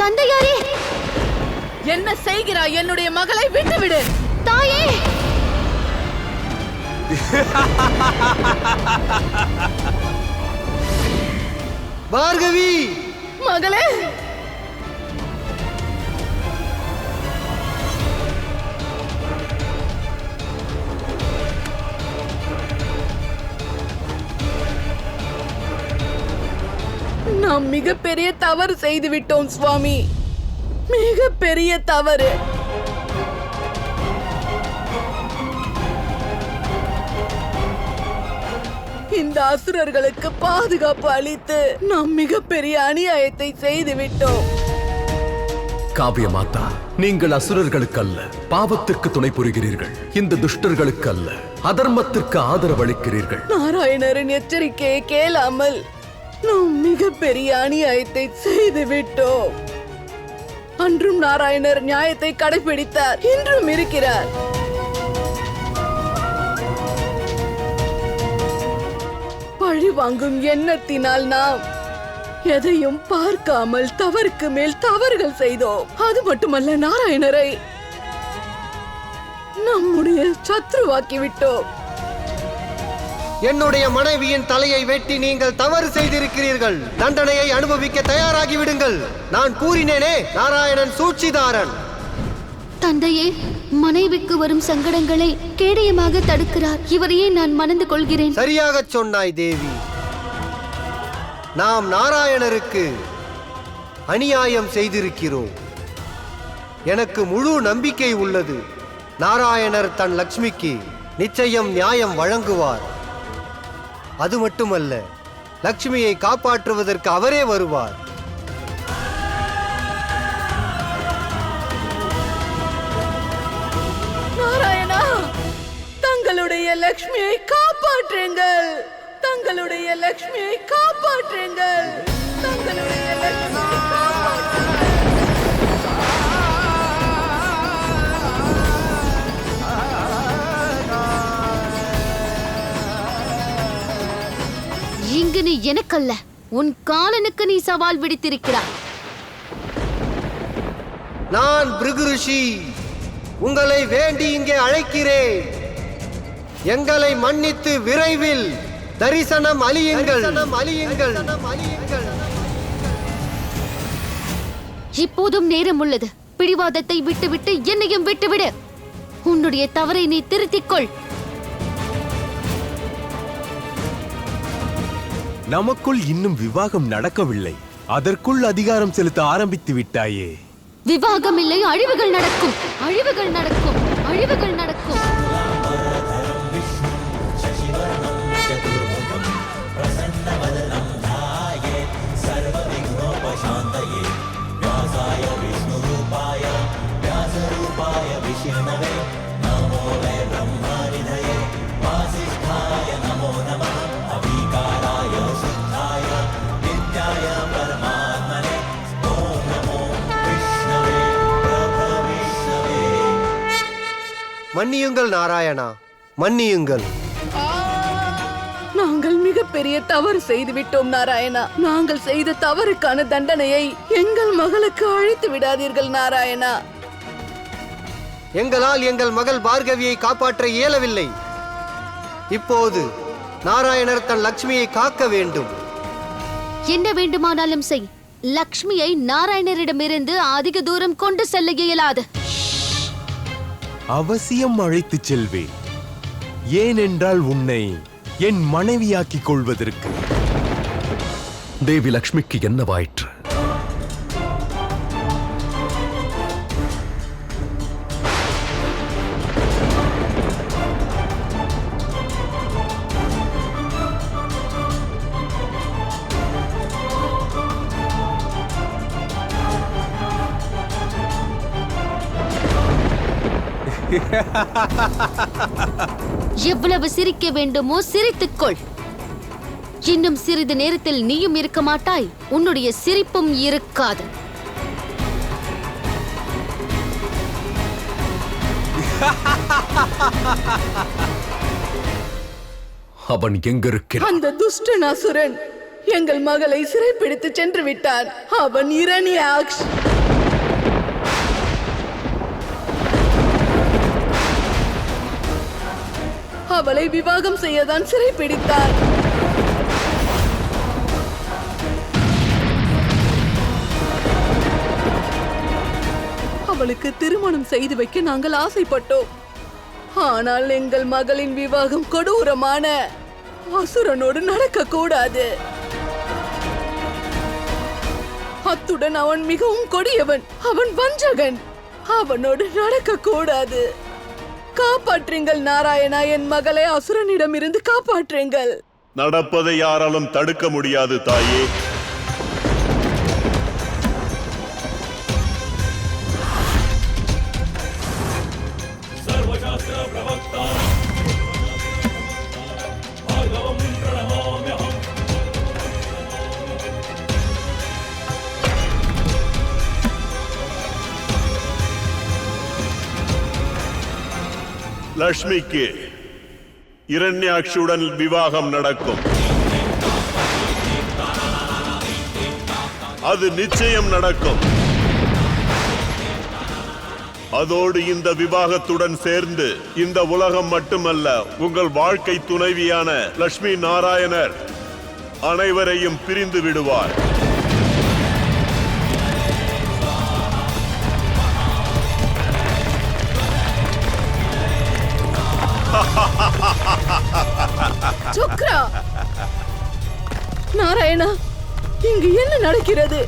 தந்தையாரே, என்ன செய்கிறாய்? என்னுடைய மகளை விட்டுவிடு. தாயே! பார்கவி மகளே, நாம் மிகப்பெரிய தவறு செய்து விட்டோம் சுவாமி. மிகப்பெரிய தவறு. இந்த அசுரர்களுக்கு பாதுகாப்பு அளித்து நாம் மிகப்பெரிய அநியாயத்தை செய்து விட்டோம். காவிய மாதா, நீங்கள் அசுரர்களுக்கு அல்ல, பாவத்திற்கு துணை புரிகிறீர்கள். இந்த துஷ்டர்களுக்கு அல்ல, அதர்மத்திற்கு ஆதரவு அளிக்கிறீர்கள். நாராயணரின் எச்சரிக்கையை கேளாமல் நாம் மிகப்பெரிய அநியாயத்தை செய்து விட்டோம். அன்றும் நாராயணர் நியாயத்தை கடைபிடித்தார், இன்றும் இருக்கிறார். பழி வாங்கும் எண்ணத்தினால் நாம் எதையும் பார்க்காமல் தவறுக்கு மேல் தவறுகள் செய்தோம். அது மட்டுமல்ல, நாராயணரை நம்முடைய சத்ருவாக்கி விட்டோம். என்னுடைய மனைவியின் தலையை வெட்டி நீங்கள் தவறு செய்திருக்கிறீர்கள். தண்டனையை அனுபவிக்க தயாராகி விடுங்கள். நான் கூறினேனே, நாராயணன் சூழ்ச்சிதாரன். தந்தையே, மனைவிக்கு வரும் சங்கடங்களை கேடயமாக தடுக்கிறார். இவரையே நான் மணந்து கொள்கிறேன். சரியாக சொன்னாய் தேவி. நாம் நாராயணருக்கு அநியாயம் செய்திருக்கிறோம். எனக்கு முழு நம்பிக்கை உள்ளது. நாராயணர் தன் லக்ஷ்மிக்கு நிச்சயம் நியாயம் வழங்குவார். அது மட்டுமல்ல, லக்ஷ்மியை காப்பாற்றுவதற்கு அவரே வருவார். நாராயணா, தங்களுடைய லக்ஷ்மியை காப்பாற்றுங்கள். தங்களுடைய லக்ஷ்மியை காப்பாற்றுங்கள். தங்களுடைய லக்ஷ்மியை காப்பாற்றுங்கள். இங்கு நீ எனக்கல்ல, உன் காலனுக்கு நீ சவால் விடுத்திருக்கிறாய். நான் பிருகு ரிஷி உங்களை வேண்டி இங்கே அழைக்கிறேன். எங்களை மன்னித்து விரைவில் தரிசனம் அளியுங்கள். இப்போதும் நேரம் உள்ளது. பிடிவாதத்தை விட்டுவிட்டு என்னையும் விட்டுவிடு. உன்னுடைய தவறை நீ திருத்திக்கொள். நமக்குள் இன்னும் விவாகம் நடக்கவில்லை. அதற்குள் அதிகாரம் செலுத்த ஆரம்பித்து விட்டாயே. விவாகம் இல்லை, அழிவுகள் நடக்கும். அழிவுகள் நடக்கும். அழிவுகள் நடக்கும். மன்னியுங்கள் நாராயணா, மன்னியுங்கள். நாங்கள் மிகப்பெரிய தவறு செய்து விட்டோம் நாராயணா. நாங்கள் செய்த தவறுக்கான தண்டனையை எங்கள் மகளுக்கு அழித்து விடாதீர்கள் நாராயணா. எங்களால் எங்கள் மகள் பார்கவியை காப்பாற்ற இயலவில்லை. இப்போது நாராயணர் தன் லக்ஷ்மியை காக்க வேண்டும். என்ன வேண்டுமானாலும் செய். லக்ஷ்மியை நாராயணரிடமிருந்து அதிக தூரம் கொண்டு செல்ல இயலாது. அவசியம் அழைத்துச் செல்வேன். ஏனென்றால் உன்னை என் மனைவியாக்கிக் கொள்வதற்கு. தேவி லக்ஷ்மிக்கு என்னவாயிற்று? எவ்வளவு சிரிக்க வேண்டுமோ சிரித்துக்கொள். இன்னும் சிறிது நேரத்தில் நீயும் இருக்க மாட்டாய், உன்னுடைய சிரிப்பும் இருக்காது. அவன் எங்க இருக்கிறான்? அந்த துஷ்டன் அசுரன் எங்கள் மகளை சிறைப்பிடித்து சென்று விட்டான். அவன் இரணியாக்ஷ். அவளை விவாகம் செய்யதான் சிறைப்பிடித்தான். அவளுக்கு திருமணம் செய்து வைக்க நாங்கள் ஆசைப்பட்டோம். ஆனால் எங்கள் மகளின் விவாகம் கொடூரமான அசுரனோடு நடக்க கூடாது. அத்துடன் அவன் மிகவும் கொடியவன். அவன் வஞ்சகன். அவனோடு நடக்க கூடாது. காப்பாற்றுங்கள் நாராயணா, என் மகளை அசுரனிடமிருந்து காப்பாற்றுங்கள். நடப்பதை யாராலும் தடுக்க முடியாது தாயே. லக்ஷ்மிக்கு இரண்யாக்ஷுடன் விவாகம் நடக்கும். அது நிச்சயம் நடக்கும். அதோடு இந்த விவாகத்துடன் சேர்ந்து இந்த உலகம் மட்டுமல்ல, உங்கள் வாழ்க்கை துணைவியான லட்சுமி நாராயணர் அனைவரையும் பிரிந்து விடுவார். சுக்ரா, நாராயணா, இங்கு என்ன நடக்கிறது?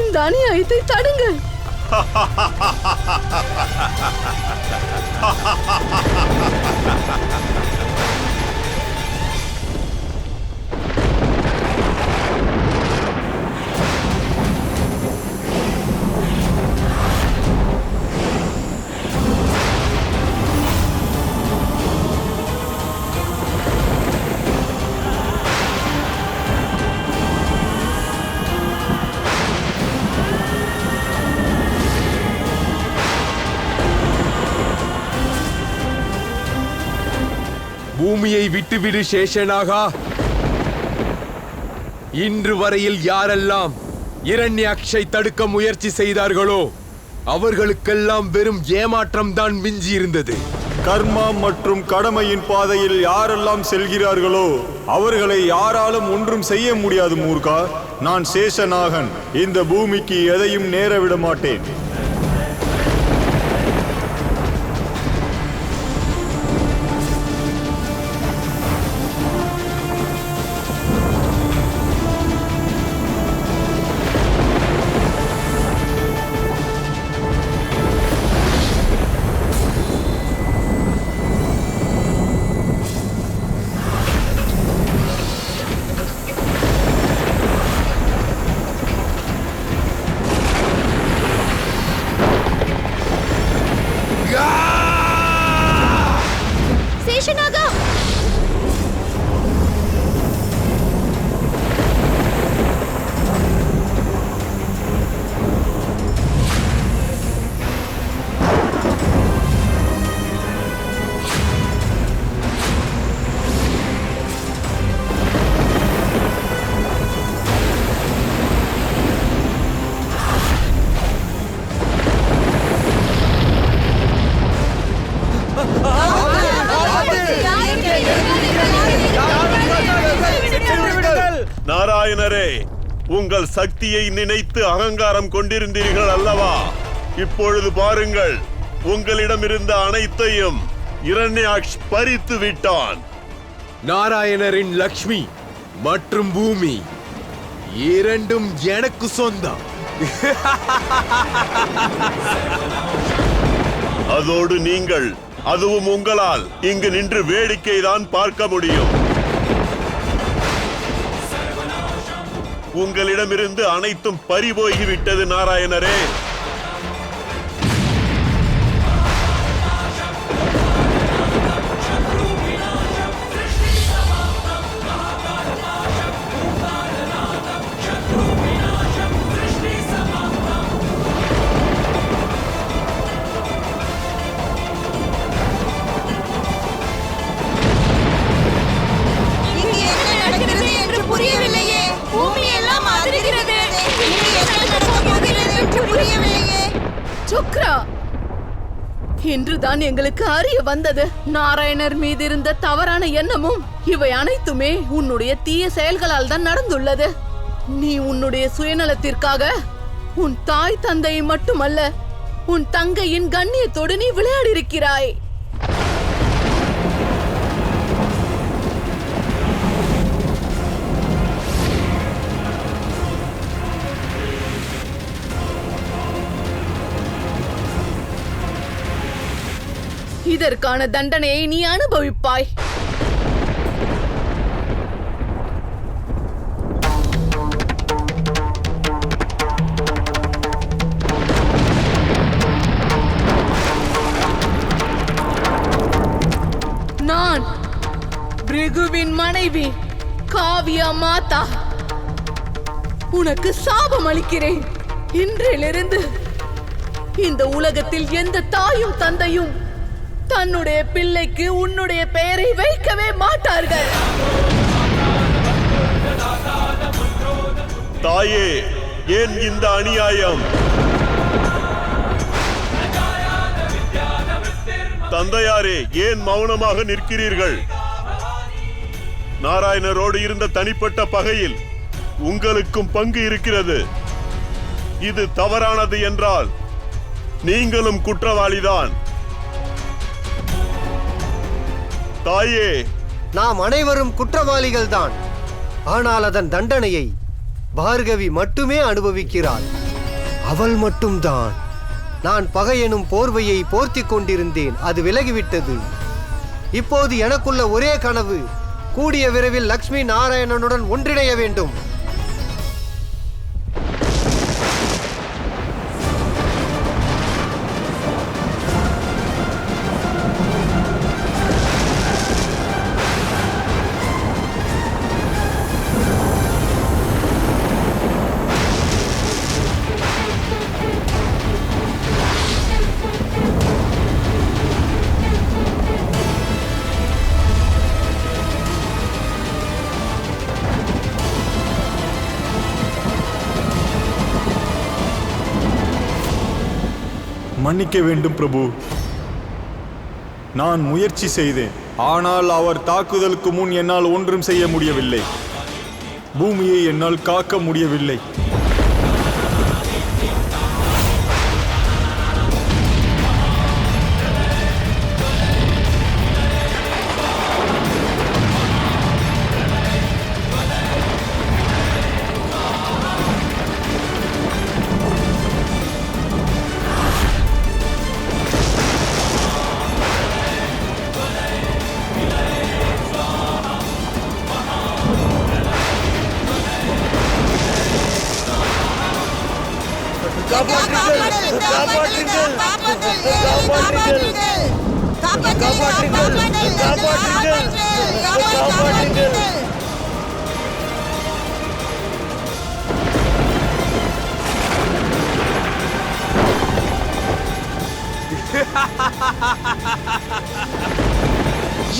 இந்த அநியாயத்தை தடுங்கள். பூமியை விட்டுவிடு சேஷனாகா. இன்று வரையில் யாரெல்லாம் இரண்யாக்ஷை தடுக்க முயற்சி செய்தார்களோ அவர்களுக்கெல்லாம் வெறும் ஏமாற்றம் தான் மிஞ்சி இருந்தது. கர்மா மற்றும் கடமையின் பாதையில் யாரெல்லாம் செல்கிறார்களோ அவர்களை யாராலும் ஒன்றும் செய்ய முடியாது மூர்க்கா. நான் சேஷநாகன். இந்த பூமிக்கு எதையும் நேர விட மாட்டேன். சேஷநாகா, நாராயணரே, உங்கள் சக்தியை நினைத்து அகங்காரம் கொண்டிருந்தீர்கள் அல்லவா? இப்பொழுது பாருங்கள், உங்களிடம் இருந்த அனைத்தையும் இரண்யாக்ஷ் பறித்து விட்டான். நாராயணரின் லக்ஷ்மி மற்றும் பூமி இரண்டும் எனக்கு சொந்தம். அதோடு நீங்கள், அதுவும் உங்களால் இங்கு நின்று வேடிக்கை தான் பார்க்க முடியும். உங்களிடமிருந்து அனைத்தும் பறிபோய்விட்டது நாராயணரே. சுக்ரா, இன்றுதான் எங்களுக்கு அறிய வந்தது. நாராயணர் மீது இருந்த தவறான எண்ணமும் இவை அனைத்துமே உன்னுடைய தீய செயல்களால் தான் நடந்துள்ளது. நீ உன்னுடைய சுயநலத்திற்காக உன் தாய் தந்தையை மட்டுமல்ல, உன் தங்கையின் கண்ணியத்தோடு நீ விளையாடி இருக்கிறாய். இதற்கான தண்டனையை நீ அனுபவிப்பாய். நான் பிருகுவின் மனைவி காவியா மாதா உனக்கு சாபம் அளிக்கிறேன். இன்றிலிருந்து இந்த உலகத்தில் எந்த தாயும் தந்தையும் தன்னுடைய பிள்ளைக்கு உன்னுடைய பெயரை வைக்கவே மாட்டார்கள். தாயே, ஏன் இந்த அநியாயம்? தந்தையாரே, ஏன் மௌனமாக நிற்கிறீர்கள்? நாராயணரோடு இருந்த தனிப்பட்ட பகையில் உங்களுக்கும் பங்கு இருக்கிறது. இது தவறானது என்றால் நீங்களும் குற்றவாளிதான். தாயே, நாம் அனைவரும் குற்றவாளிகள் தான். ஆனால் அதன் தண்டனையை பார்கவி மட்டுமே அனுபவிக்கிறாள். அவள் மட்டும்தான். நான் பகை எனும் போர்வையை போர்த்தி கொண்டிருந்தேன், அது விலகிவிட்டது. இப்போது எனக்குள்ள ஒரே கனவு, கூடிய விரைவில் லக்ஷ்மி நாராயணனுடன் ஒன்றிணைய வேண்டும். மன்னிக்க வேண்டும் பிரபு. நான் முயற்சி செய்தேன், ஆனால் அவர் தாக்குதலுக்கு முன் என்னால் ஒன்றும் செய்ய முடியவில்லை. பூமியை என்னால் காக்க முடியவில்லை.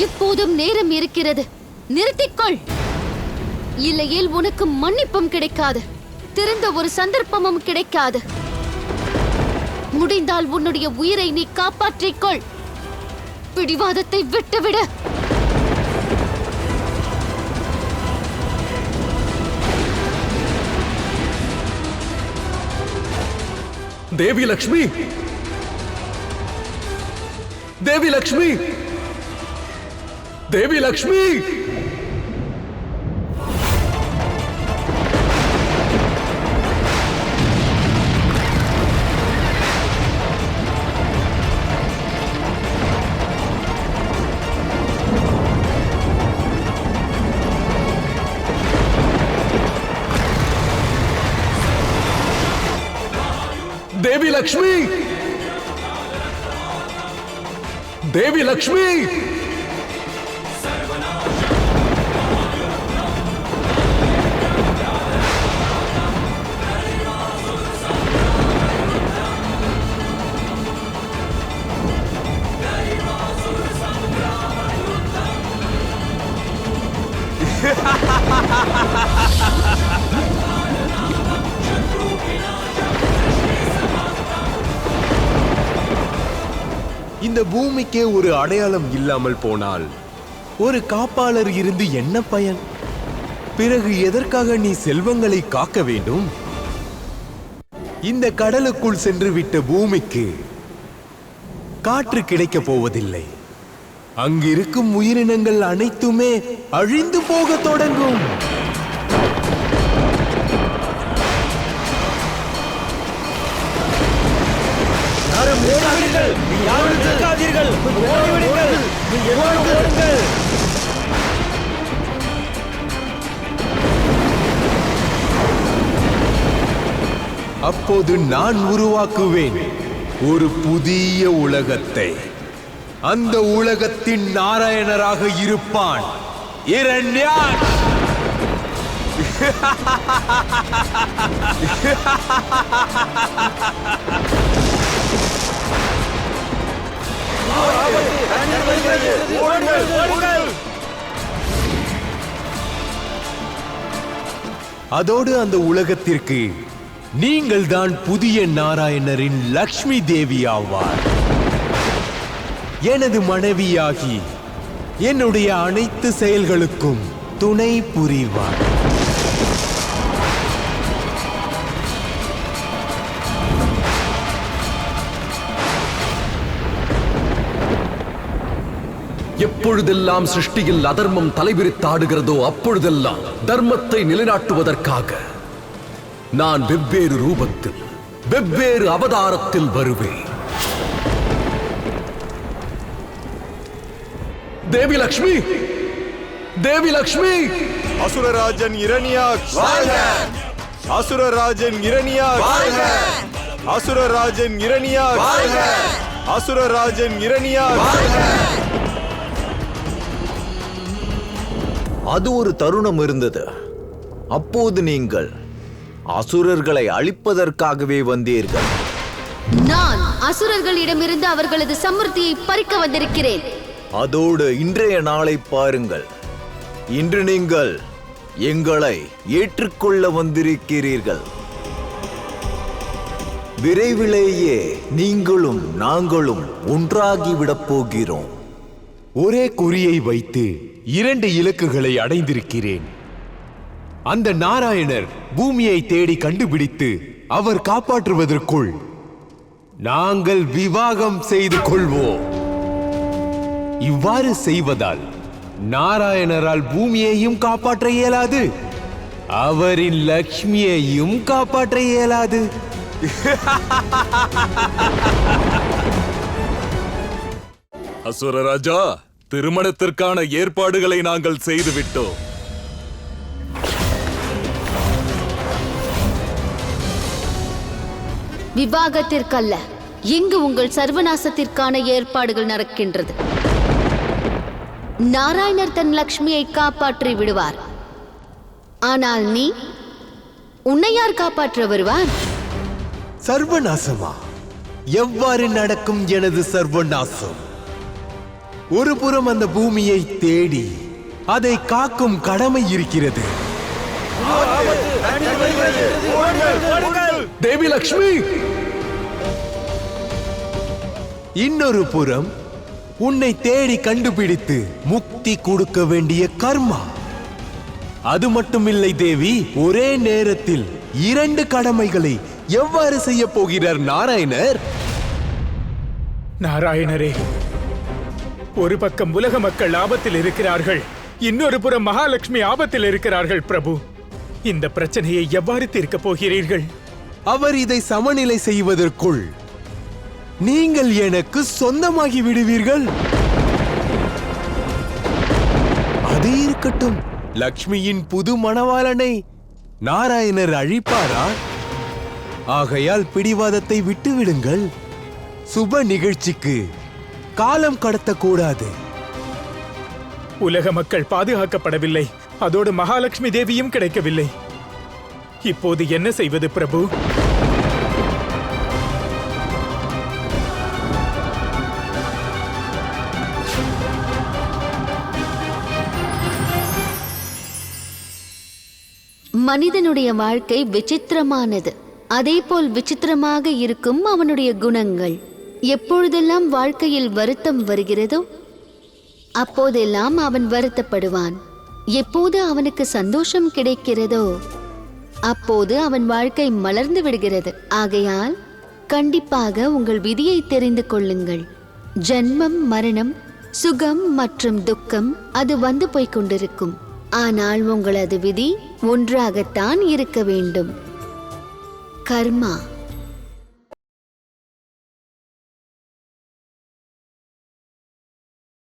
இப்போதும் நேரம் இருக்கிறது, நிறுத்திக்கொள். இல்லையேல் உனக்கு மன்னிப்பும் கிடைக்காது, திருந்த ஒரு சந்தர்ப்பமும் கிடைக்காது. முடிந்தால் உன்னுடைய உயிரை நீ காப்பாற்றிக்கொள். பிடிவாதத்தை விட்டுவிடு. தேவி லக்ஷ்மி, தேவி லக்ஷ்மி, தேவி லக்ஷ்மி! देवी लक्ष्मी, देवी लक्ष्मी! இந்த பூமிக்கே ஒரு அடையாளம் இல்லாமல் போனால் ஒரு காப்பாளர் இருந்து என்ன பயன்? பிறகு எதற்காக நீ செல்வங்களை காக்க வேண்டும்? இந்த கடலுக்குள் சென்று விட்ட பூமிக்கு காற்று கிடைக்கப் போவதில்லை. அங்கிருக்கும் உயிரினங்கள் அனைத்துமே அழிந்து போக தொடங்கும். அப்போது நான் உருவாக்குவேன் ஒரு புதிய உலகத்தை. அந்த உலகத்தின் நாராயணராக இருப்பான் இரண்யாக்ஷ். அதோடு அந்த உலகத்திற்கு நீங்கள் தான் புதிய நாராயணரின் லக்ஷ்மி தேவி ஆவார். எனது மனைவியாகி என்னுடைய அனைத்து செயல்களுக்கும் துணை புரிவார். எப்பொழுதெல்லாம் சிருஷ்டியில் அதர்மம் தலைவிரித்தாடுகிறதோ அப்பொழுதெல்லாம் தர்மத்தை நிலைநாட்டுவதற்காக நான் வெவ்வேறு ரூபத்தில் வெவ்வேறு அவதாரத்தில் வருவேன். தேவி லக்ஷ்மி, தேவி லக்ஷ்மி! அசுரராஜன் இரணியாக்ஷ்! அசுரராஜன் இரணியாக்ஷ்! அசுரராஜன் இரணியாக்ஷ்! அசுரராஜன் இரணியாக்ஷ்! அது ஒரு தருணம் இருந்தது. அப்போது நீங்கள் அசுரர்களை அழிப்பதற்காகவே வந்தீர்கள். நான் அசுரர்களிடமிருந்து அவர்களது சமிருத்தியை பறிக்க வந்திருக்கிறேன். அதோடு இன்றைய நாளை பாருங்கள். இன்று நீங்கள் எங்களை ஏற்றுக்கொள்ள வந்திருக்கிறீர்கள். விரைவிலேயே நீங்களும் நாங்களும் ஒன்றாகிவிடப் போகிறோம். ஒரே குறியை வைத்து 2 இலக்குகளை அடைந்திருக்கிறேன். அந்த நாராயணர் பூமியை தேடி கண்டுபிடித்து அவர் காப்பாற்றுவதற்குள் நாங்கள் விவாகம் செய்து கொள்வோம். இவ்வாறு செய்வதால் நாராயணரால் பூமியையும் காப்பாற்ற இயலாது, அவரின் லக்ஷ்மியையும் காப்பாற்ற இயலாது. அசுரராஜா, திருமணத்திற்கான ஏற்பாடுகளை நாங்கள் செய்துவிட்டோம். விவாகத்திற்கல்ல, இங்கு உங்கள் சர்வநாசத்திற்கான ஏற்பாடுகள் நடக்கின்றது. நாராயணர் தன் லக்ஷ்மியை காப்பாற்றி விடுவார். ஆனால் நீ, உன்னை யார் காப்பாற்ற வருவார்? சர்வநாசமா? எவ்வாறு நடக்கும் எனது சர்வநாசம்? ஒரு புறம் அந்த பூமியை தேடி அதை காக்கும் கடமை இருக்கிறது. தேவி லக்ஷ்மி! இன்னொரு புறம் உன்னை தேடி கண்டுபிடித்து முக்தி கொடுக்க வேண்டிய கர்மா. அது மட்டுமில்லை தேவி, ஒரே நேரத்தில் 2 கடமைகளை எவ்வாறு செய்ய போகிறார் நாராயணர்? நாராயணரே, ஒரு பக்கம் உலக மக்கள் ஆபத்தில் இருக்கிறார்கள், இன்னொரு புறம் மகாலட்சுமி ஆபத்தில் இருக்கிறார்கள். பிரபு, இந்த பிரச்சனையை எவ்வாறு தீர்க்கப் போகிறீர்கள்? அவர் இதை சமநிலை செய்வதற்குள் நீங்கள் எனக்கு சொந்தமாகி விடுவீர்கள். அது இருக்கட்டும், லக்ஷ்மியின் புது மணவாளனை நாராயணர் அழிப்பாரா? ஆகையால் பிடிவாதத்தை விட்டுவிடுங்கள். சுப நிகழ்ச்சிக்கு காலம் கடத்தக்கூடாது. உலக மக்கள் பாதுகாக்கப்படவில்லை, அதோடு மகாலட்சுமி தேவியும் கிடைக்கவில்லை. இப்போது என்ன செய்வது பிரபு? மனிதனுடைய வாழ்க்கை விசித்திரமானது. அதேபோல் விசித்திரமாக இருக்கும் அவனுடைய குணங்கள். எப்பொழுதெல்லாம் வாழ்க்கையில் வருத்தம் வருகிறதோ அப்போதெல்லாம் அவன் வருத்தப்படுவான். எப்போது அவனுக்கு சந்தோஷம் கிடைக்கிறதோ அப்போது அவன் வாழ்க்கை மலர்ந்து விடுகிறது. ஆகையால் கண்டிப்பாக உங்கள் விதியை தெரிந்து கொள்ளுங்கள். ஜன்மம், மரணம், சுகம் மற்றும் துக்கம் அது வந்து போய்க் கொண்டிருக்கும். ஆனால் உங்களது விதி ஒன்றாகத்தான் இருக்க வேண்டும். கர்மா.